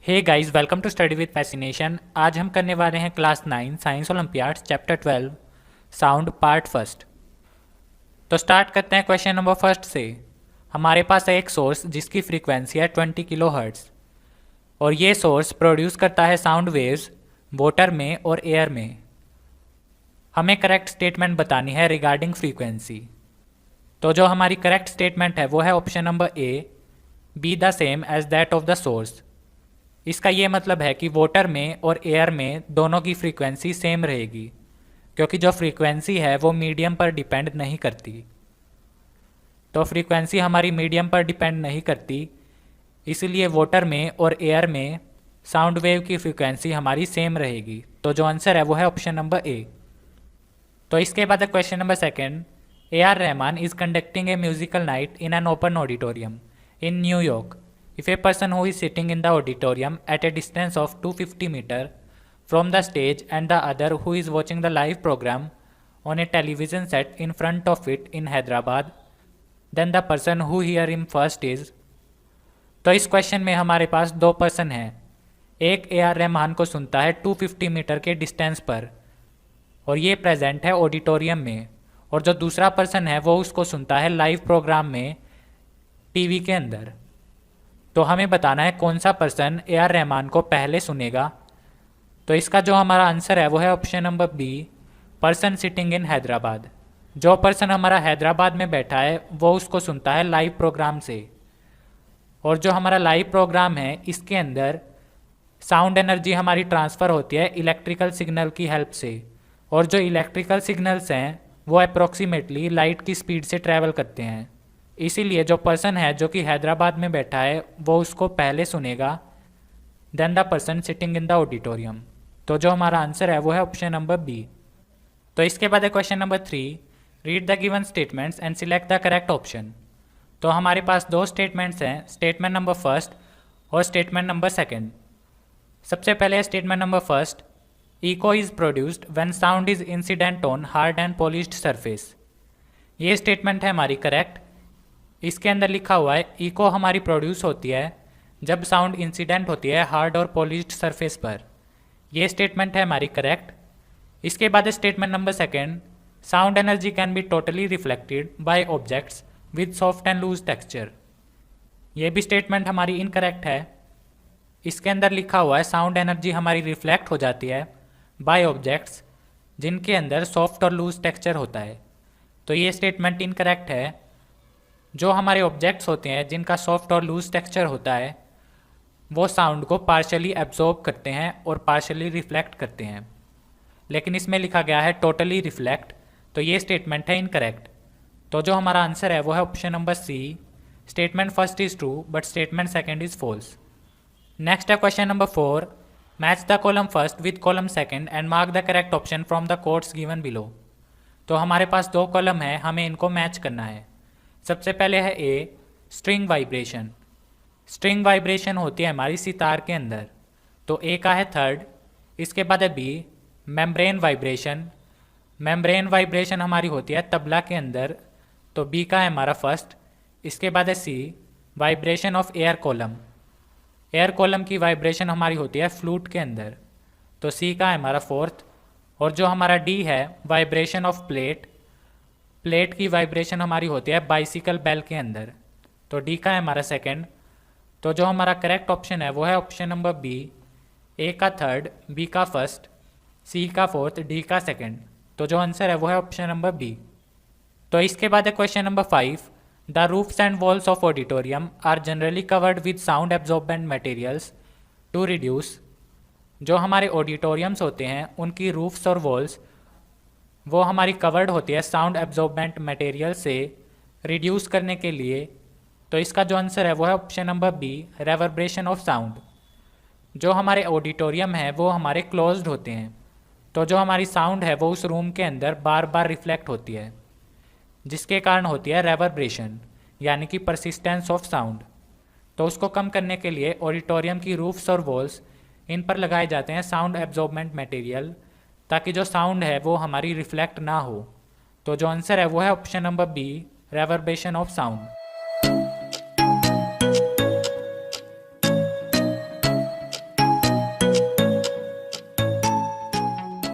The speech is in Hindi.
Hey guys, welcome to study with fascination. आज हम करने वाले हैं class 9 science olympiad chapter 12 sound part first. तो स्टार्ट करते हैं क्वेश्चन नंबर फर्स्ट से। हमारे पास है एक सोर्स जिसकी फ्रीक्वेंसी है 20 किलो हर्ट्ज़ और ये सोर्स प्रोड्यूस करता है साउंड वेव्स वाटर में और एयर में। हमें करेक्ट स्टेटमेंट बतानी है रिगार्डिंग फ्रीक्वेंसी। तो जो हमारी करेक्ट स्टेटमेंट है वो है option number A, be the same as that of the source. इसका ये मतलब है कि वाटर में और एयर में दोनों की फ्रीक्वेंसी सेम रहेगी, क्योंकि जो फ्रीक्वेंसी है वो मीडियम पर डिपेंड नहीं करती। तो फ्रीक्वेंसी हमारी मीडियम पर डिपेंड नहीं करती, इसलिए वाटर में और एयर में साउंड वेव की फ्रीक्वेंसी हमारी सेम रहेगी। तो जो आंसर है वो है ऑप्शन नंबर ए। तो इसके बाद question number second, A.R. Rahman is conducting A musical night in an open auditorium in New York. If a person who is sitting in the auditorium at a distance of 250 meters from the stage and the other who is watching the live program on a television set in front of it in Hyderabad, then the person who hear him first is। तो इस क्वेश्चन में हमारे पास दो पर्सन हैं। एक A.R. रहमान को सुनता है 250 मीटर के डिस्टेंस पर और ये प्रेजेंट है ऑडिटोरियम में, और जो दूसरा पर्सन है वो उसको सुनता है लाइव प्रोग्राम में टीवी के अंदर। तो हमें बताना है कौन सा पर्सन A.R. रहमान को पहले सुनेगा। तो इसका जो हमारा आंसर है वो है option number B, person sitting in Hyderabad. जो पर्सन हमारा हैदराबाद में बैठा है वो उसको सुनता है लाइव प्रोग्राम से, और जो हमारा लाइव प्रोग्राम है इसके अंदर साउंड एनर्जी हमारी ट्रांसफ़र होती है इलेक्ट्रिकल सिग्नल की हेल्प से, और जो इलेक्ट्रिकल सिग्नल्स हैं वो अप्रॉक्सीमेटली लाइट की स्पीड से ट्रैवल करते हैं। इसीलिए जो पर्सन है जो कि हैदराबाद में बैठा है वो उसको पहले सुनेगा then the person sitting in the auditorium. तो जो हमारा आंसर है वो है ऑप्शन नंबर बी। तो इसके बाद है question number 3, read the given statements and select the correct option. तो हमारे पास दो स्टेटमेंट्स हैं, स्टेटमेंट नंबर फर्स्ट और स्टेटमेंट नंबर सेकेंड। सबसे पहले है statement number first, echo is produced when sound is incident on hard and polished surface. ये स्टेटमेंट है हमारी करेक्ट। इसके अंदर लिखा हुआ है इको हमारी प्रोड्यूस होती है जब साउंड इंसिडेंट होती है हार्ड और पॉलिश्ड सरफेस पर। यह स्टेटमेंट है हमारी करेक्ट। इसके बाद statement number second, sound energy can be totally reflected by objects with soft and loose texture. यह भी स्टेटमेंट हमारी इनकरेक्ट है। इसके अंदर लिखा हुआ है साउंड एनर्जी हमारी रिफ्लेक्ट हो जाती है बाय ऑब्जेक्ट्स जिनके अंदर सॉफ्ट और लूज टेक्सचर होता है। तो ये स्टेटमेंट इनकरेक्ट है। जो हमारे ऑब्जेक्ट्स होते हैं जिनका सॉफ्ट और लूज टेक्सचर होता है वो साउंड को पार्शली एब्जॉर्ब करते हैं और पार्शली रिफ्लेक्ट करते हैं, लेकिन इसमें लिखा गया है टोटली रिफ्लेक्ट। तो ये स्टेटमेंट है इनकरेक्ट। तो जो हमारा आंसर है वो है option number C, statement first is true but statement second is false. Next है question number 4, match the column first with column second and mark the correct option from the codes given below. तो हमारे पास दो कॉलम है, हमें इनको मैच करना है। सबसे पहले है ए, स्ट्रिंग वाइब्रेशन। स्ट्रिंग वाइब्रेशन होती है हमारी सितार के अंदर, तो ए का है थर्ड। इसके बाद है B, membrane vibration. Membrane vibration हमारी होती है तबला के अंदर, तो बी का है हमारा फर्स्ट। इसके बाद है C, vibration of air column. Air column की वाइब्रेशन हमारी होती है फ्लूट के अंदर, तो सी का है हमारा फोर्थ। और जो हमारा डी है, वाइब्रेशन ऑफ प्लेट। प्लेट की वाइब्रेशन हमारी होती है बाइसिकल बेल के अंदर, तो डी का है हमारा सेकंड। तो जो हमारा करेक्ट ऑप्शन है वो है ऑप्शन नंबर बी, ए का थर्ड, बी का फर्स्ट, सी का फोर्थ, डी का सेकंड। तो जो आंसर है वो है ऑप्शन नंबर बी। तो इसके बाद है question number 5, the roofs and walls of auditorium are generally covered with sound absorbent materials to reduce. जो हमारे ऑडिटोरियम्स होते हैं उनकी रूफ्स और वॉल्स वो हमारी कवर्ड होती है साउंड एब्जॉर्बेंट मटेरियल से रिड्यूस करने के लिए। तो इसका जो आंसर है वो है option number B, reverberation of sound. जो हमारे ऑडिटोरियम है वो हमारे क्लोज्ड होते हैं, तो जो हमारी साउंड है वो उस रूम के अंदर बार बार रिफ्लेक्ट होती है, जिसके कारण होती है रेवर्ब्रेशन यानी कि परसिस्टेंस ऑफ साउंड। तो उसको कम करने के लिए ऑडिटोरियम की रूफ्स और वॉल्स इन पर लगाए जाते हैं साउंड एब्जॉर्बेंट मटेरियल, ताकि जो साउंड है वो हमारी रिफ्लेक्ट ना हो। तो जो आंसर है वो है option number B, reverberation of sound.